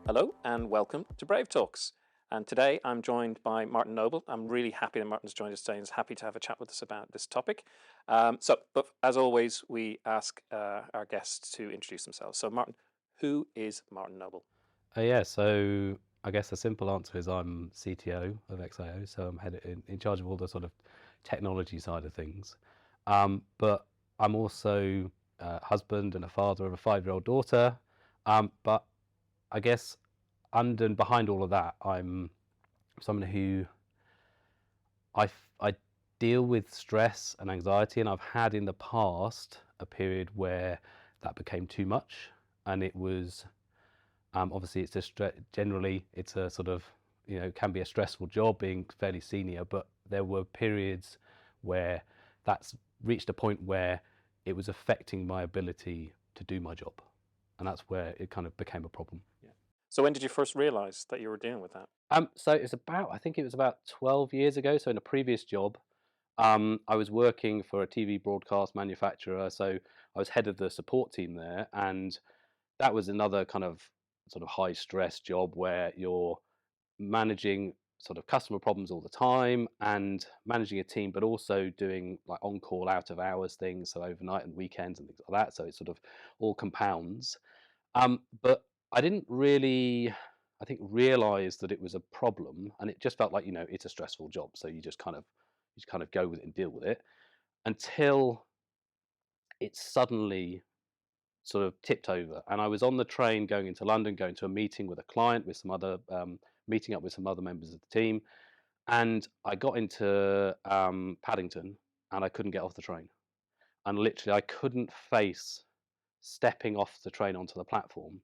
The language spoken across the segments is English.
Hello and welcome to Brave Talks. And today I'm joined by Martin Noble. I'm really happy that Martin's joined us today and is happy to have a chat with us about this topic. But as always, we ask our guests to introduce themselves. So Martin, who is Martin Noble? So I guess the simple answer is I'm CTO of XIO, so I'm in charge of all the sort of technology side of things. But I'm also a husband and a father of a 5-year-old daughter. But I guess under and behind all of that, I'm someone who I deal with stress and anxiety, and I've had in the past a period where that became too much, and it was obviously it's generally it's a sort of can be a stressful job being fairly senior, but there were periods where that's reached a point where it was affecting my ability to do my job, and that's where it kind of became a problem. Yeah. So when did you first realise that you were dealing with that? So I think it was about 12 years ago. So in a previous job, I was working for a TV broadcast manufacturer, so I was head of the support team there, and that was another kind of sort of high stress job where you're managing sort of customer problems all the time and managing a team, but also doing like on call out of hours things, so overnight and weekends and things like that. So it sort of all compounds. But I didn't really, I think, realize that it was a problem, and it just felt like it's a stressful job, so you just kind of go with it and deal with it until it suddenly sort of tipped over. And I was on the train going into London, going to a meeting with a client, with some other meeting up with some other members of the team, and I got into Paddington, and I couldn't get off the train, and literally I couldn't face stepping off the train onto the platform,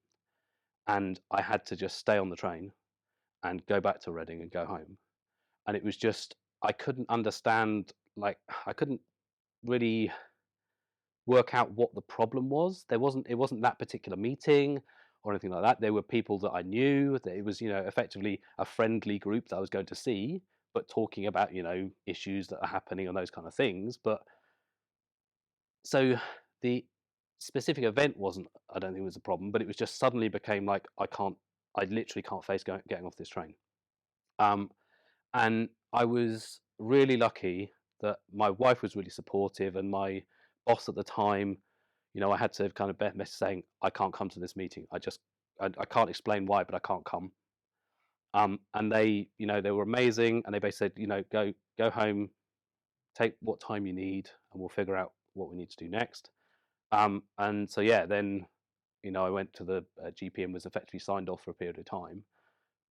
and I had to just stay on the train and go back to Reading and go home. And it was just I couldn't understand, like I couldn't really work out what the problem was. It wasn't that particular meeting or anything like that. There were people that I knew. That it was effectively a friendly group that I was going to see, but talking about issues that are happening and those kind of things. But so the specific event wasn't, I don't think it was a problem, but it was just suddenly became like I literally can't face getting off this train. Um, and I was really lucky that my wife was really supportive, and my boss at the time, I had to kind of message saying I can't come to this meeting. I can't explain why, but I can't come. And they were amazing, and they basically said, go home, take what time you need, and we'll figure out what we need to do next. And so yeah, then I went to the GP and was effectively signed off for a period of time.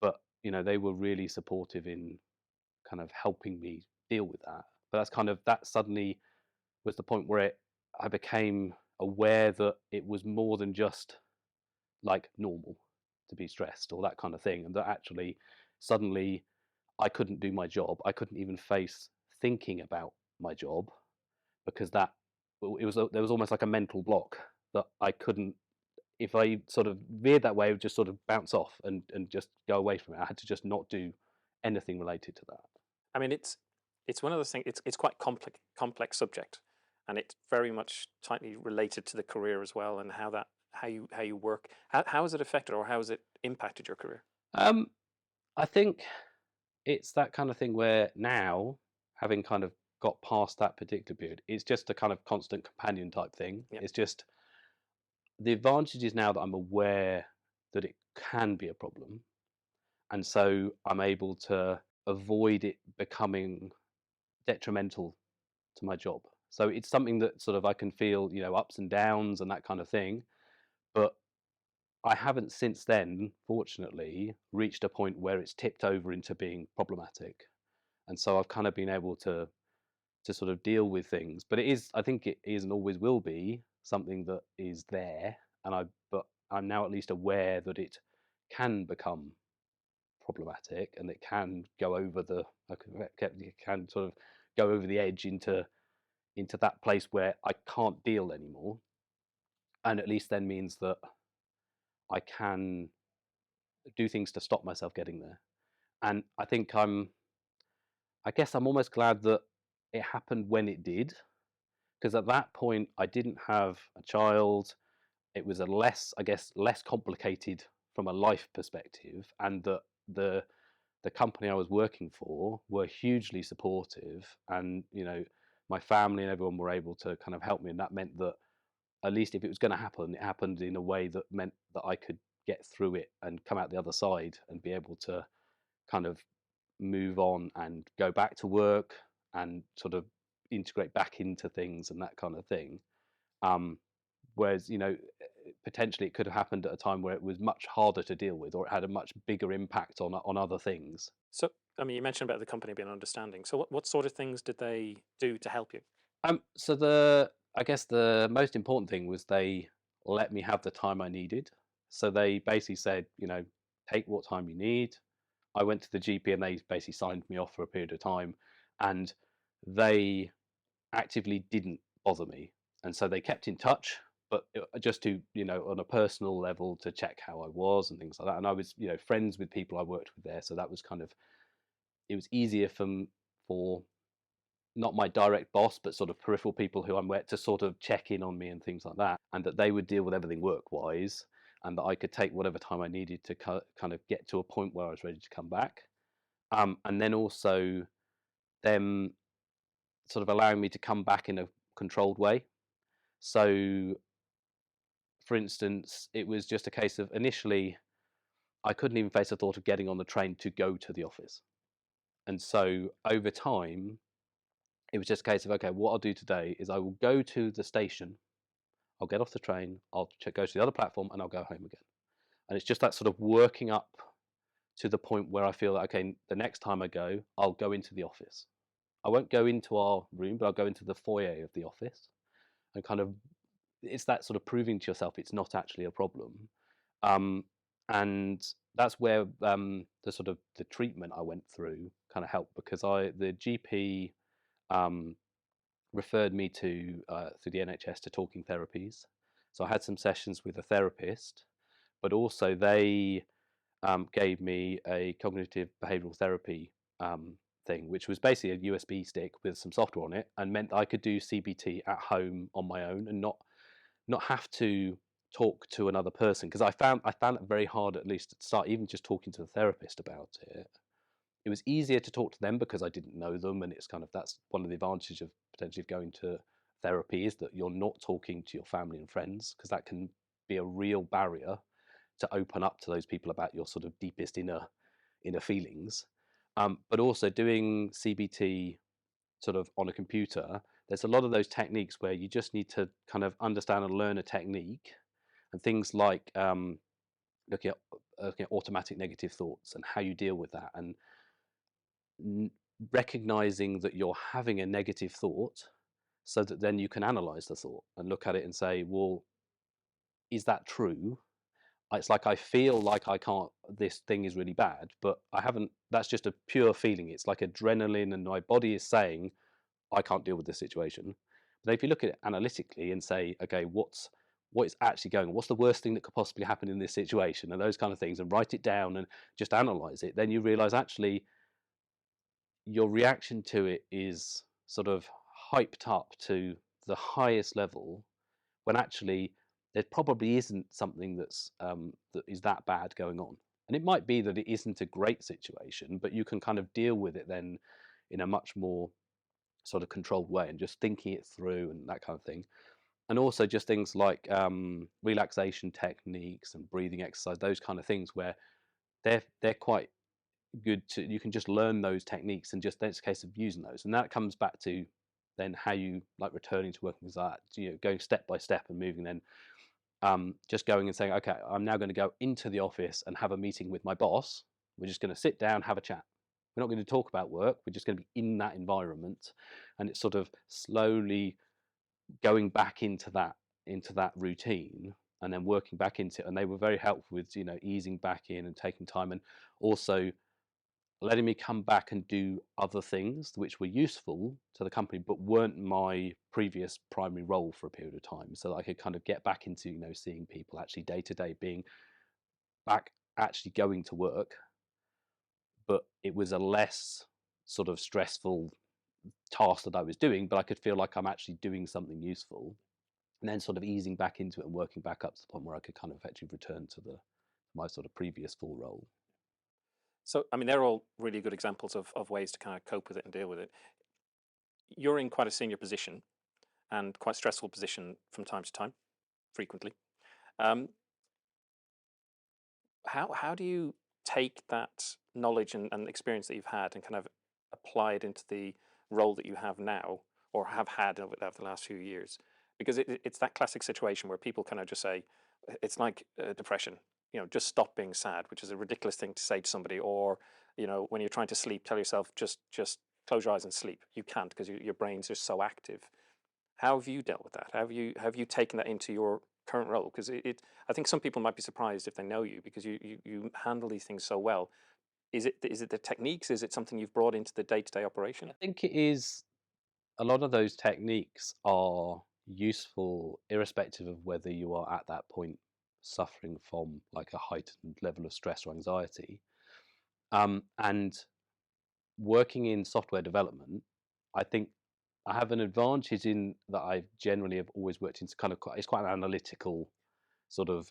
But they were really supportive in kind of helping me deal with that. But that suddenly was the point where I became aware that it was more than just like normal to be stressed or that kind of thing, and that actually suddenly I couldn't do my job. I couldn't even face thinking about my job because there was almost like a mental block that I couldn't. If I sort of veered that way, it would just sort of bounce off and just go away from it. I had to just not do anything related to that. I mean, it's one of those things. It's quite complex subject, and it's very much tightly related to the career as well, and how you work. How has it affected or how has it impacted your career? Um, I think it's that kind of thing where now, having kind of got past that particular period, it's just a kind of constant companion type thing. Yeah. It's just the advantage is now that I'm aware that it can be a problem, and so I'm able to avoid it becoming detrimental to my job. So it's something that sort of I can feel, ups and downs and that kind of thing. But I haven't since then, fortunately, reached a point where it's tipped over into being problematic. And so I've kind of been able to sort of deal with things. But I think it is and always will be something that is there. But I'm now at least aware that it can become problematic, and it can go over it can sort of go over the edge into that place where I can't deal anymore, and at least then means that I can do things to stop myself getting there. And I guess I'm almost glad that it happened when it did, because at that point I didn't have a child. It was a less, I guess, less complicated from a life perspective, and the company I was working for were hugely supportive, and my family and everyone were able to kind of help me, and that meant that at least if it was going to happen, it happened in a way that meant that I could get through it and come out the other side and be able to kind of move on and go back to work and sort of integrate back into things and that kind of thing. Um, Whereas, potentially it could have happened at a time where it was much harder to deal with, or it had a much bigger impact on other things. So, I mean, you mentioned about the company being understanding. So, what sort of things did they do to help you? So I guess the most important thing was they let me have the time I needed. So they basically said, take what time you need. I went to the GP and they basically signed me off for a period of time, and they actively didn't bother me. And so they kept in touch, but just to, on a personal level to check how I was and things like that. And I was, friends with people I worked with there. So that was kind of, it was easier for not my direct boss, but sort of peripheral people who I'm with to sort of check in on me and things like that, and that they would deal with everything work wise, and that I could take whatever time I needed to kind of get to a point where I was ready to come back. And then also them sort of allowing me to come back in a controlled way. So, for instance, it was just a case of initially I couldn't even face the thought of getting on the train to go to the office. And so over time, it was just a case of, okay, what I'll do today is I will go to the station, I'll get off the train, I'll go to the other platform, and I'll go home again. And it's just that sort of working up to the point where I feel like, okay, the next time I go, I'll go into the office. I won't go into our room, but I'll go into the foyer of the office and kind of, it's that sort of proving to yourself it's not actually a problem. Um, and that's where the sort of the treatment I went through kind of helped, because the GP um, referred me to through the NHS to talking therapies. So I had some sessions with a therapist, but also they gave me a cognitive behavioral therapy thing, which was basically a USB stick with some software on it, and meant I could do CBT at home on my own and not have to talk to another person, because I found it very hard, at least at the start, even just talking to the therapist about it. It was easier to talk to them because I didn't know them, and it's kind of, that's one of the advantages of potentially going to therapy, is that you're not talking to your family and friends, because that can be a real barrier to open up to those people about your sort of deepest inner feelings. But also doing CBT sort of on a computer, there's a lot of those techniques where you just need to kind of understand and learn a technique, and things like looking at automatic negative thoughts and how you deal with that, and recognizing that you're having a negative thought, so that then you can analyze the thought and look at it and say, well, is that true? It's like I feel like I can't, this thing is really bad, but I haven't, that's just a pure feeling. It's like adrenaline, and my body is saying, I can't deal with this situation. But if you look at it analytically and say, okay, what is actually going on? What's the worst thing that could possibly happen in this situation? And those kind of things, and write it down and just analyze it, then you realize actually your reaction to it is sort of hyped up to the highest level, when actually there probably isn't something that is that bad going on. And it might be that it isn't a great situation, but you can kind of deal with it then in a much more sort of controlled way, and just thinking it through and that kind of thing. And also just things like relaxation techniques and breathing exercise, those kind of things, where they're quite good to, you can just learn those techniques, and just then it's a case of using those. And that comes back to then how you like returning to working with that, going step by step and moving, then just going and saying, okay, I'm now going to go into the office and have a meeting with my boss. We're just going to sit down, have a chat. We're not going to talk about work. We're just going to be in that environment, and it's sort of slowly going back into that routine, and then working back into it. And they were very helpful with easing back in and taking time, and also letting me come back and do other things which were useful to the company but weren't my previous primary role for a period of time, so that I could kind of get back into seeing people actually day to day, being back actually going to work, but it was a less sort of stressful task that I was doing, but I could feel like I'm actually doing something useful, and then sort of easing back into it and working back up to the point where I could kind of actually return to my sort of previous full role. So, I mean, they're all really good examples of ways to kind of cope with it and deal with it. You're in quite a senior position and quite stressful position from time to time, frequently. Um, how do you take that knowledge and experience that you've had and kind of apply it into the role that you have now or have had over the last few years? Because it's that classic situation where people kind of just say it's like depression, just stop being sad, which is a ridiculous thing to say to somebody. Or when you're trying to sleep, tell yourself just close your eyes and sleep. You can't, because your brains are so active. How have you dealt with that? Have you taken that into your current role? Because I think some people might be surprised if they know you, because you handle these things so well. Is it the techniques? Is it something you've brought into the day-to-day operation? I think it is, a lot of those techniques are useful irrespective of whether you are at that point suffering from like a heightened level of stress or anxiety. And working in software development, I think I have an advantage in that I generally have always worked in kind of it's quite an analytical sort of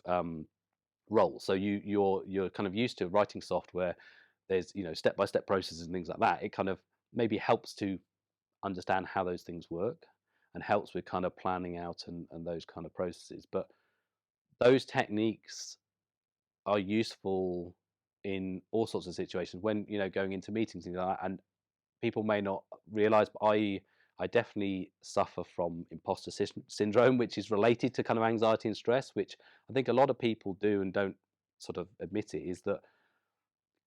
role. So you're kind of used to writing software. There's step by step processes and things like that. It kind of maybe helps to understand how those things work and helps with kind of planning out and those kind of processes. But those techniques are useful in all sorts of situations when going into meetings and things like that. And people may not realize, but I definitely suffer from imposter syndrome, which is related to kind of anxiety and stress, which I think a lot of people do and don't sort of admit it. Is that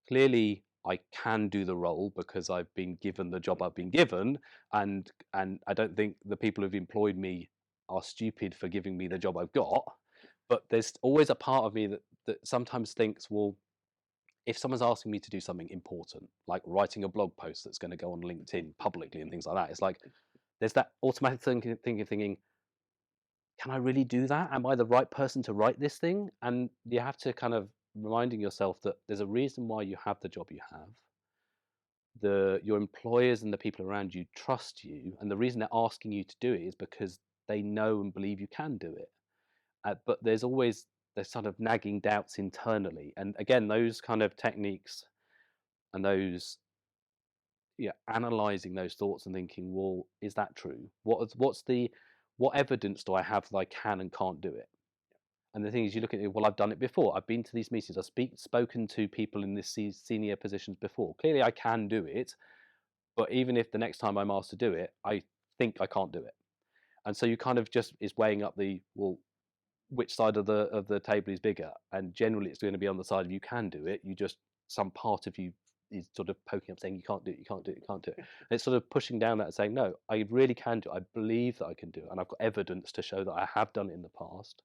clearly I can do the role because I've been given the job I've been given, and I don't think the people who've employed me are stupid for giving me the job I've got. But there's always a part of me that sometimes thinks, well, if someone's asking me to do something important, like writing a blog post that's going to go on LinkedIn publicly and things like that, it's like there's that automatic thinking, can I really do that? Am I the right person to write this thing? And you have to kind of reminding yourself that there's a reason why you have the job you have. Your employers and the people around you trust you, and the reason they're asking you to do it is because they know and believe you can do it. But there's sort of nagging doubts internally, and again, those kind of techniques and those analyzing those thoughts and thinking, well, is that true? What evidence do I have that I can and can't do it? And the thing is, you look at it, well, I've done it before. I've been to these meetings. I've spoken to people in this senior positions before. Clearly, I can do it. But even if the next time I'm asked to do it, I think I can't do it. And so you kind of just is weighing up well, which side of the table is bigger. And generally, it's going to be on the side of you can do it. Some part of you is sort of poking up, saying you can't do it, you can't do it, you can't do it. And it's sort of pushing down that and saying, no, I really can do it. I believe that I can do it, and I've got evidence to show that I have done it in the past,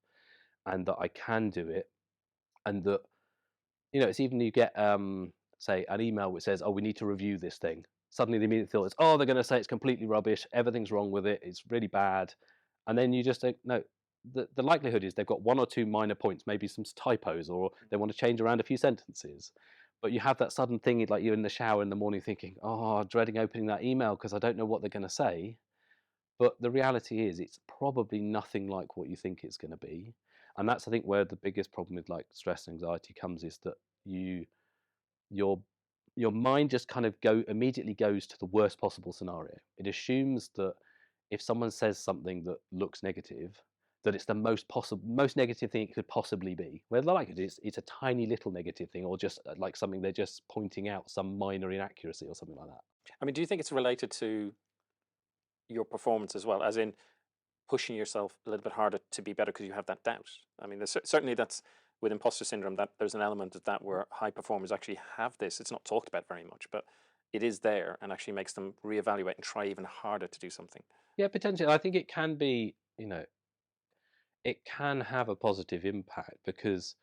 and that I can do it, and that it's even you get say an email which says, oh, we need to review this thing. Suddenly the immediate thought is, oh, they're going to say it's completely rubbish, everything's wrong with it, it's really bad. And then you just think, no, the likelihood is they've got one or two minor points, maybe some typos, or they want to change around a few sentences. But you have that sudden thing, like you're in the shower in the morning thinking, oh, dreading opening that email because I don't know what they're going to say. But the reality is it's probably nothing like what you think it's going to be. And that's, I think, where the biggest problem with like stress and anxiety comes, is that your your mind just kind of immediately goes to the worst possible scenario. It assumes that if someone says something that looks negative, that it's the most negative thing it could possibly be. Where like it's a tiny little negative thing, or just like something they're just pointing out some minor inaccuracy or something like that. I mean, do you think it's related to your performance as well, as in pushing yourself a little bit harder to be better because you have that doubt? I mean, certainly that's with imposter syndrome, that there's an element of that where high performers actually have this. It's not talked about very much, but it is there and actually makes them reevaluate and try even harder to do something. Yeah, potentially. I think it can be, it can have a positive impact, because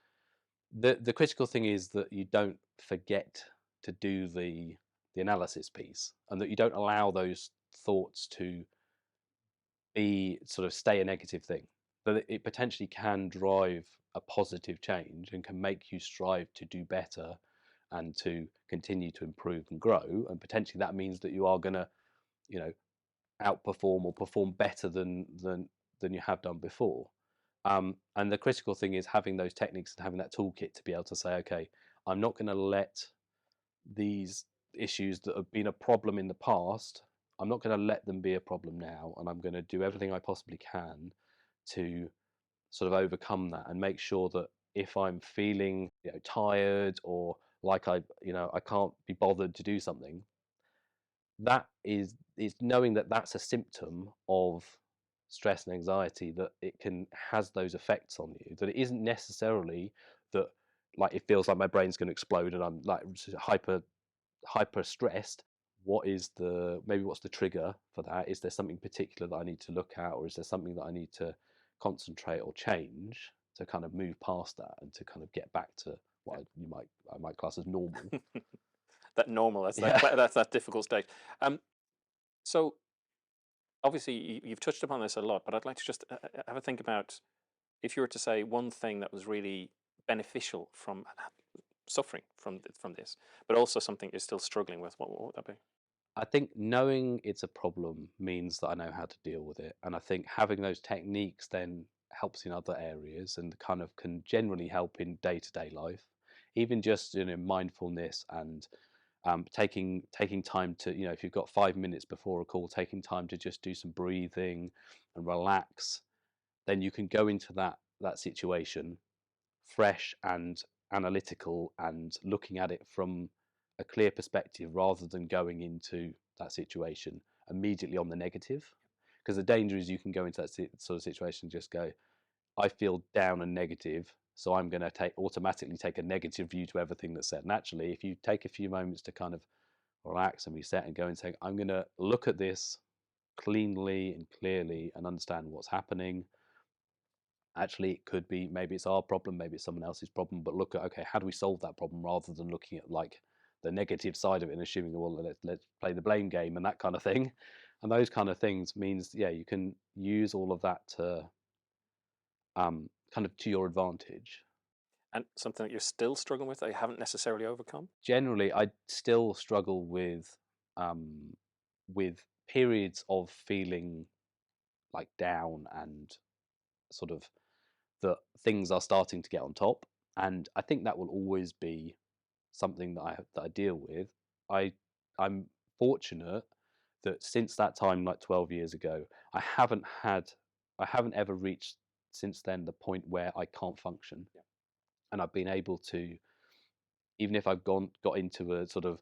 the critical thing is that you don't forget to do the analysis piece, and that you don't allow those thoughts to be sort of stay a negative thing. That it potentially can drive a positive change and can make you strive to do better and to continue to improve and grow. And potentially that means that you are going to you know, outperform or perform better than you have done before. And the critical thing is having those techniques and having that toolkit to be able to say, okay, I'm not going to let these issues that have been a problem in the past, I'm not going to let them be a problem now, and I'm going to do everything I possibly can to sort of overcome that and make sure that if I'm feeling, tired, or like I can't be bothered to do something, that is knowing that that's a symptom of stress and anxiety, that it can has those effects on you, that it isn't necessarily that, like, it feels like my brain's going to explode and I'm like hyper stressed. What's the trigger for that? Is there something particular that I need to look at, or is there something that I need to concentrate or change to kind of move past that and to kind of get back to what I might class as normal? That normal, that's Yeah. that's that difficult state. So obviously you've touched upon this a lot, but I'd like to just have a think about, if you were to say one thing that was really beneficial from suffering from this, but also something you're still struggling with, what would that be? I think knowing it's a problem means that I know how to deal with it. And I think having those techniques then helps in other areas and kind of can generally help in day-to-day life. Even just, mindfulness and taking time to, if you've got 5 minutes before a call, taking time to just do some breathing and relax, then you can go into that situation fresh and analytical and looking at it from a clear perspective, rather than going into that situation immediately on the negative. Because the danger is you can go into that sort of situation and just go, I feel down and negative, so I'm going to automatically take a negative view to everything that's said. And actually, if you take a few moments to kind of relax and reset and go and say, I'm going to look at this cleanly and clearly and understand what's happening. Actually, it could be, maybe it's our problem, maybe it's someone else's problem, but look at, okay, how do we solve that problem, rather than looking at like the negative side of it and assuming, well, let's play the blame game and that kind of thing. And those kind of things means, yeah, you can use all of that to kind of to your advantage. And something that you're still struggling with that you haven't necessarily overcome? Generally, I still struggle um, with periods of feeling like down and sort of that things are starting to get on top, and I think that will always be something that I deal with. I I'm fortunate that since that time, like 12 years ago, I haven't ever reached since then the point where I can't function, Yeah. and I've been able to, even if I've got into a sort of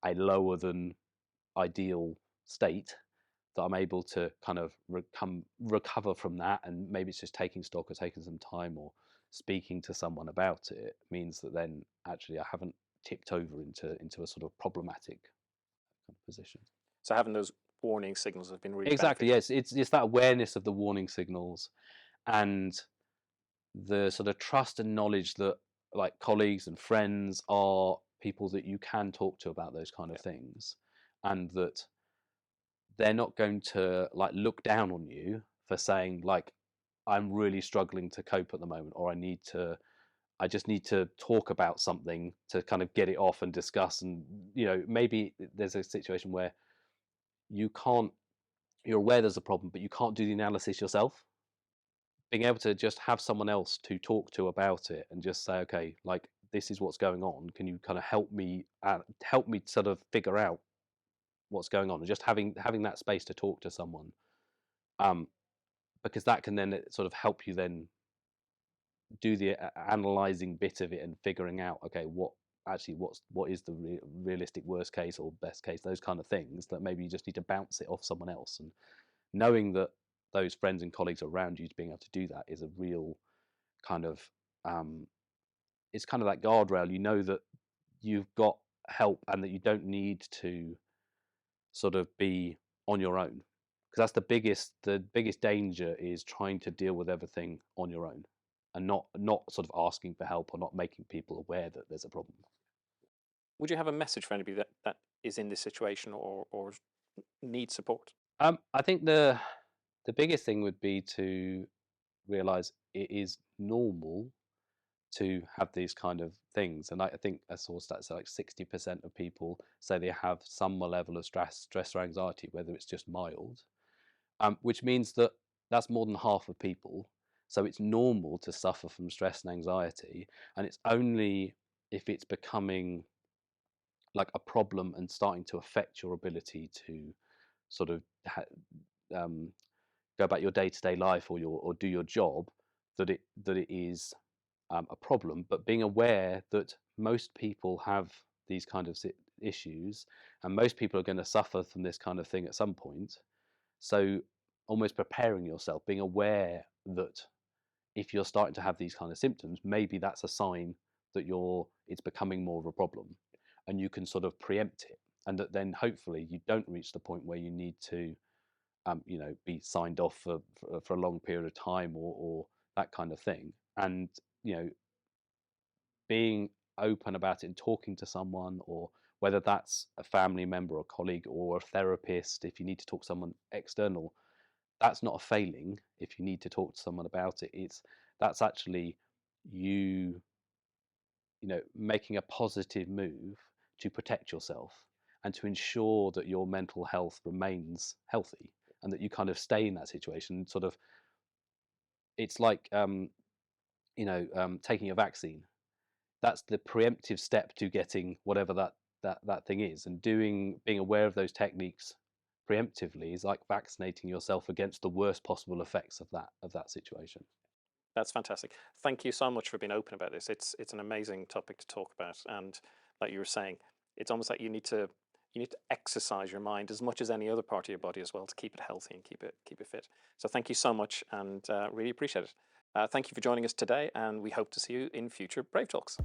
a lower than ideal state, that I'm able to kind of recover from that, and maybe it's just taking stock or taking some time or speaking to someone about it, means that then actually I haven't tipped over into a sort of problematic kind of position. So having those warning signals have been really Exactly, beneficial. yes, it's that awareness of the warning signals and the sort of trust and knowledge that, like, colleagues and friends are people that you can talk to about those kind of Yeah. things, and that they're not going to like look down on you for saying, like, I'm really struggling to cope at the moment, or I just need to talk about something to kind of get it off and discuss. And maybe there's a situation where you can't you're aware there's a problem, but you can't do the analysis yourself. Being able to just have someone else to talk to about it and just say, okay, like, this is what's going on, can you kind of help me sort of figure out what's going on, and just having that space to talk to someone, um because that can then sort of help you then do the analyzing bit of it and figuring out, okay, what is the realistic worst case or best case, those kind of things, that maybe you just need to bounce it off someone else. And knowing that those friends and colleagues around you, to being able to do that, is a real kind of um it's kind of that guardrail. You know that you've got help and that you don't need to sort of be on your own, because that's the biggest danger, is trying to deal with everything on your own and not sort of asking for help or not making people aware that there's a problem. Would you have a message for anybody that is in this situation, or needs support? I think the biggest thing would be to realize it is normal to have these kind of things. And I think I saw stats like 60% of people say they have some level of stress or anxiety, whether it's just mild, which means that that's more than half of people. So it's normal to suffer from stress and anxiety, and it's only if it's becoming like a problem and starting to affect your ability to sort of um, go about your day-to-day life or do your job that it is a problem. But being aware that most people have these kind of issues, and most people are going to suffer from this kind of thing at some point. So almost preparing yourself, being aware that if you're starting to have these kind of symptoms, maybe that's a sign that it's becoming more of a problem, and you can sort of preempt it, and that then hopefully you don't reach the point where you need to be signed off for a long period of time or that kind of thing. And being open about it and talking to someone, or whether that's a family member or colleague or a therapist, if you need to talk to someone external, that's not a failing. If you need to talk to someone about it, that's actually you making a positive move to protect yourself and to ensure that your mental health remains healthy, and that you kind of stay in that situation. Sort of, it's like taking a vaccine. That's the preemptive step to getting whatever that thing is, and being aware of those techniques preemptively is like vaccinating yourself against the worst possible effects of that situation. That's fantastic. Thank you so much for being open about this. It's an amazing topic to talk about, and like you were saying, it's almost like you need to exercise your mind as much as any other part of your body as well to keep it healthy and keep it fit. So thank you so much, and really appreciate it. Thank you for joining us today, and we hope to see you in future Brave Talks.